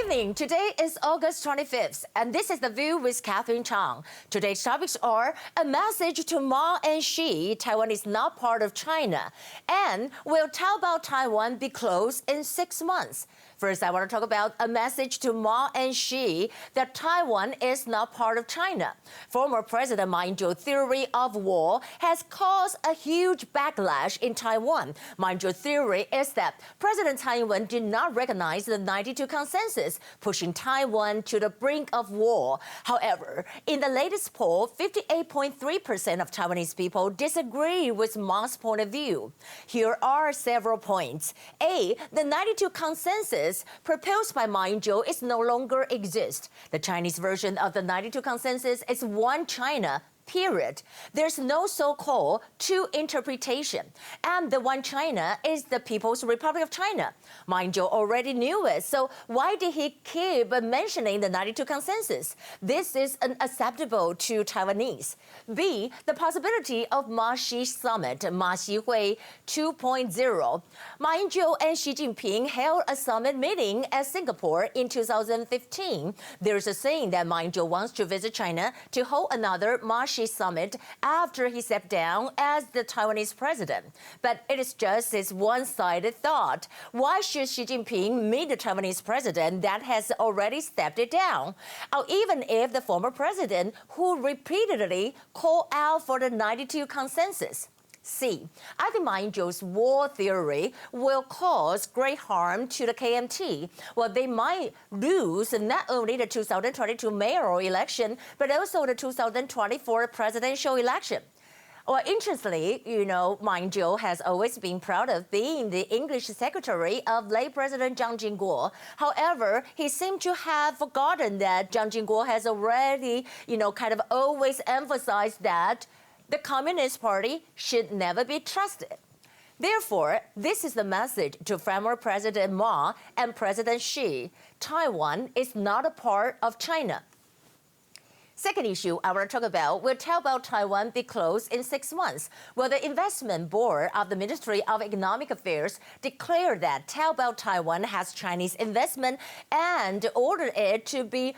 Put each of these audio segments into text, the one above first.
evening. Today is August 25th, and this is The View with Catherine Chang. Today's topics are a message to Ma and Xi, Taiwan is not part of China, and will Taobao Taiwan be closed in 6 months? First, I want to talk about a message to Ma and Xi that Taiwan is not part of China. Former President Ma Ying-jeou's theory of war has caused a huge backlash in Taiwan. Ma Ying-jeou's theory is that President Tsai Ing-wen did not recognize the 92 consensus, pushing Taiwan to the brink of war. However, in the latest poll, 58.3% of Taiwanese people disagree with Ma's point of view. Here are several points. A, the 92 consensus proposed by Ma Ying-jeou is no longer exist. The Chinese version of the 92 consensus is one China, period. There's no so-called two interpretation. And the one China is the People's Republic of China. Ma Ying-jeou already knew it, so why did he keep mentioning the 92 consensus? This is unacceptable to Taiwanese. B, the possibility of Ma-Xi summit, Ma-Xi-Hui 2.0. Ma Ying-jeou and Xi Jinping held a summit meeting at Singapore in 2015. There's a saying that Ma Ying-jeou wants to visit China to hold another Ma-Xi summit after he stepped down as the Taiwanese president. But it is just his one-sided thought. Why should Xi Jinping meet the Taiwanese president that has already stepped it down? Or even if the former president, who repeatedly called out for the 92 consensus. C, I think Ma Ying-jeou's war theory will cause great harm to the KMT. Well, they might lose not only the 2022 mayoral election, but also the 2024 presidential election. Well, interestingly, Ma Ying-jeou has always been proud of being the English secretary of late President Chiang Ching-kuo. However, he seemed to have forgotten that Chiang Ching-kuo has already, kind of always emphasized that the Communist Party should never be trusted. Therefore, this is the message to former President Ma and President Xi. Taiwan is not a part of China. Second issue I want to talk about, will Taobao Taiwan be closed in 6 months? Well, the investment board of the Ministry of Economic Affairs declared that Taobao Taiwan has Chinese investment and ordered it to be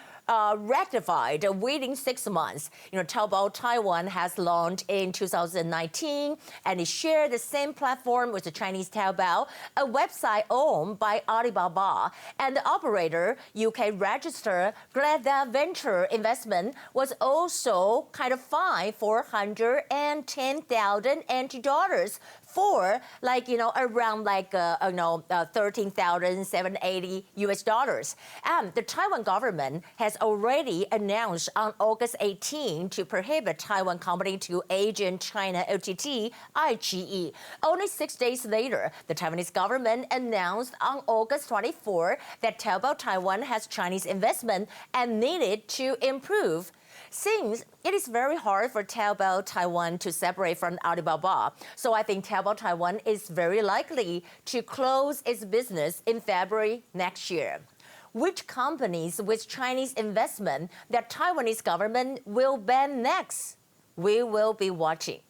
rectified within 6 months. Taobao Taiwan has launched in 2019 and it shared the same platform with the Chinese Taobao, a website owned by Alibaba. And the operator, UK registered Gleda Venture Investment, was also kind of fined $410,000 NT dollars for around 13,780 US dollars. And the Taiwan government has already announced on August 18 to prohibit Taiwan company to agent China OTT, IGE. Only 6 days later, the Taiwanese government announced on August 24 that Taobao Taiwan has Chinese investment and needed to improve. Since it is very hard for Taobao Taiwan to separate from Alibaba, so I think Taobao Taiwan is very likely to close its business in February next year. Which companies with Chinese investment that Taiwanese government will ban next? We will be watching.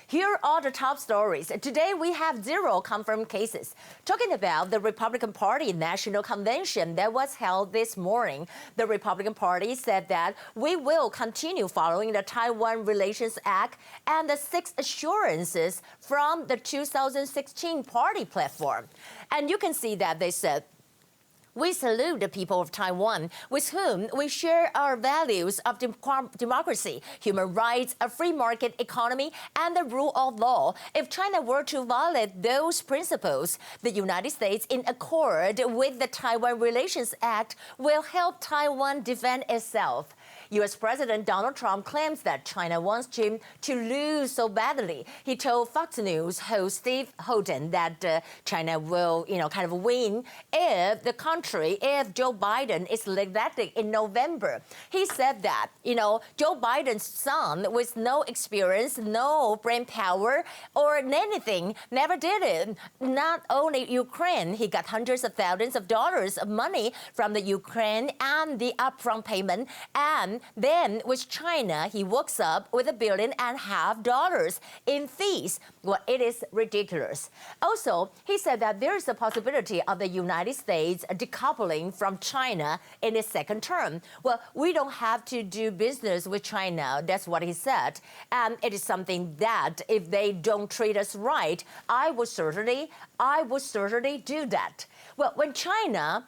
Here are the top stories. Today, we have 0 confirmed cases. Talking about the Republican Party National Convention that was held this morning, the Republican Party said that we will continue following the Taiwan Relations Act and the 6 assurances from the 2016 party platform. And you can see that they said, we salute the people of Taiwan, with whom we share our values of democracy, human rights, a free market economy, and the rule of law. If China were to violate those principles, the United States, in accord with the Taiwan Relations Act, will help Taiwan defend itself. U.S. President Donald Trump claims that China wants him to lose so badly. He told Fox News host Steve Houghton that China will, kind of win if Joe Biden is elected in November. He said that, Joe Biden's son with no experience, no brain power or anything, never did it. Not only Ukraine, he got hundreds of thousands of dollars of money from the Ukraine and the upfront payment, and And then with China, he walks up with $1.5 billion in fees. Well, it is ridiculous. Also, he said that there is a possibility of the United States decoupling from China in his second term. Well, we don't have to do business with China. That's what he said. And it is something that if they don't treat us right, I would certainly do that. Well, when China,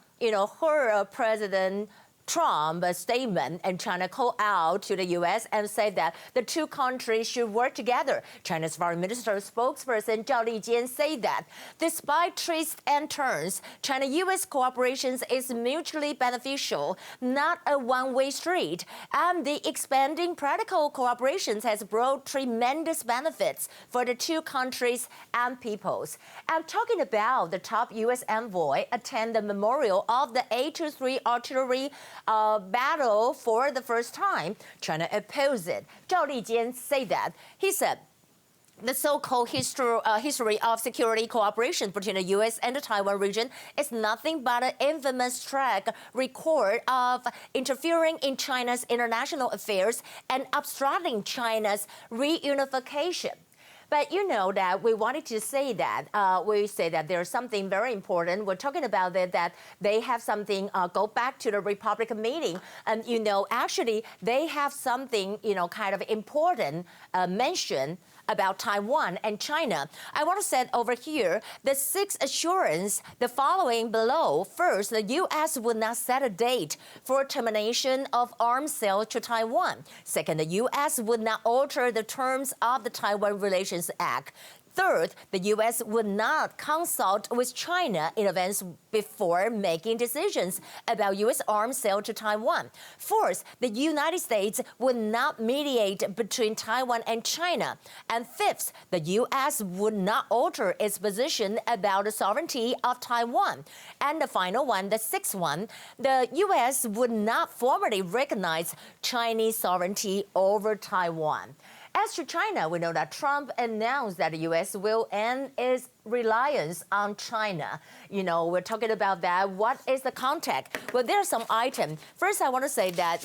heard President Trump's statement, and China called out to the U.S. and said that the two countries should work together. China's foreign minister spokesperson Zhao Lijian said that despite twists and turns, China-U.S. cooperation is mutually beneficial, not a one-way street. And the expanding practical cooperation has brought tremendous benefits for the two countries and peoples. And talking about the top U.S. envoy attend the memorial of the 823 artillery battle for the first time, China opposed it. Zhao Lijian said that. He said, the so-called history of security cooperation between the U.S. and the Taiwan region is nothing but an infamous track record of interfering in China's international affairs and obstructing China's reunification. But you know that we wanted to say that. We say that there's something very important. We're talking about that they have something, go back to the Republican meeting. And, actually, they have something, kind of important mention about Taiwan and China. I want to set over here the 6 assurance, the following below. First, the U.S. would not set a date for termination of arms sales to Taiwan. Second, the U.S. would not alter the terms of the Taiwan Relations Act. Third, the U.S. would not consult with China in advance before making decisions about U.S. arms sale to Taiwan. Fourth, the United States would not mediate between Taiwan and China. And fifth, the U.S. would not alter its position about the sovereignty of Taiwan. And the final one, the sixth one, the U.S. would not formally recognize Chinese sovereignty over Taiwan. As to China, we know that Trump announced that the U.S. will end its reliance on China. We're talking about that. What is the context? Well, there are some items. First, I want to say that,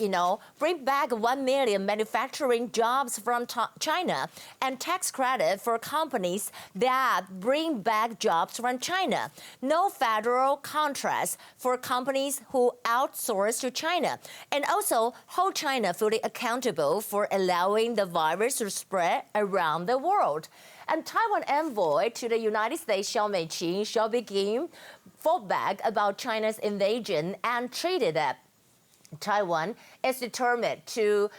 bring back 1 million manufacturing jobs from China and tax credit for companies that bring back jobs from China. No federal contracts for companies who outsource to China. And also, hold China fully accountable for allowing the virus to spread around the world. And Taiwan envoy to the United States, Xiao shall begin fallback about China's invasion and treated that Taiwan is determined to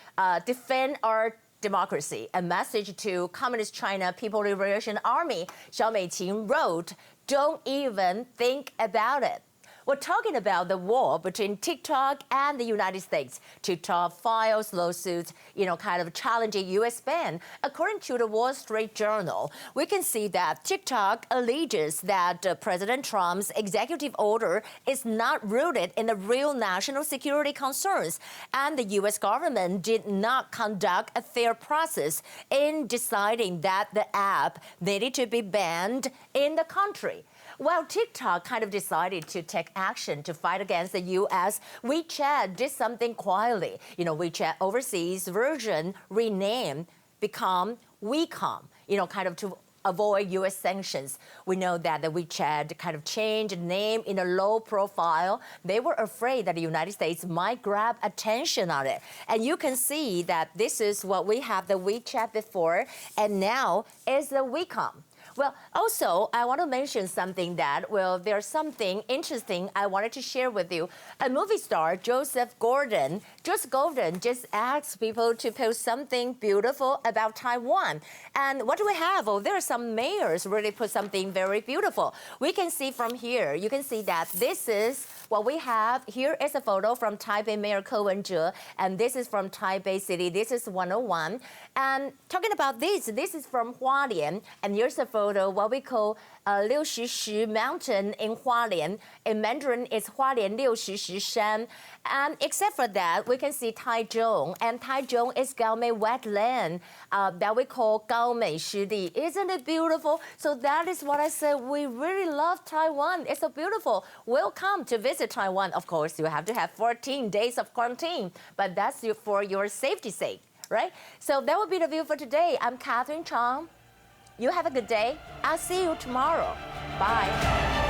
defend our democracy. A message to Communist China People Liberation Army, Xiao Meiqing wrote, "Don't even think about it." We're talking about the war between TikTok and the United States. TikTok files lawsuits, kind of challenging U.S. ban. According to the Wall Street Journal, we can see that TikTok alleges that President Trump's executive order is not rooted in the real national security concerns, and the U.S. government did not conduct a fair process in deciding that the app needed to be banned in the country. Well, TikTok kind of decided to take action to fight against the U.S. WeChat did something quietly. WeChat overseas version renamed, become WeCom, kind of to avoid U.S. sanctions. We know that the WeChat kind of changed name in a low profile. They were afraid that the United States might grab attention on it. And you can see that this is what we have the WeChat before, and now is the WeCom. Well, also, I want to mention something that, there's something interesting I wanted to share with you. A movie star, Joseph Gordon just asked people to post something beautiful about Taiwan. And what do we have? Oh, there are some mayors really put something very beautiful. We can see from here, you can see that this is what we have. Here is a photo from Taipei Mayor Ko Wen-je, and this is from Taipei City. This is 101. And talking about this is from Hualien, and here's a photo photo, what we call 60石 mountain in Hualien. In Mandarin, it's Hualien 60石山. And except for that, we can see Taichung. And Taichung is Gaomei wetland that we call Gaomei Shidi. Isn't it beautiful? So that is what I said. We really love Taiwan. It's so beautiful. Welcome to visit Taiwan. Of course, you have to have 14 days of quarantine, but that's for your safety's sake, right? So that will be the view for today. I'm Catherine Chang. You have a good day. I'll see you tomorrow. Bye.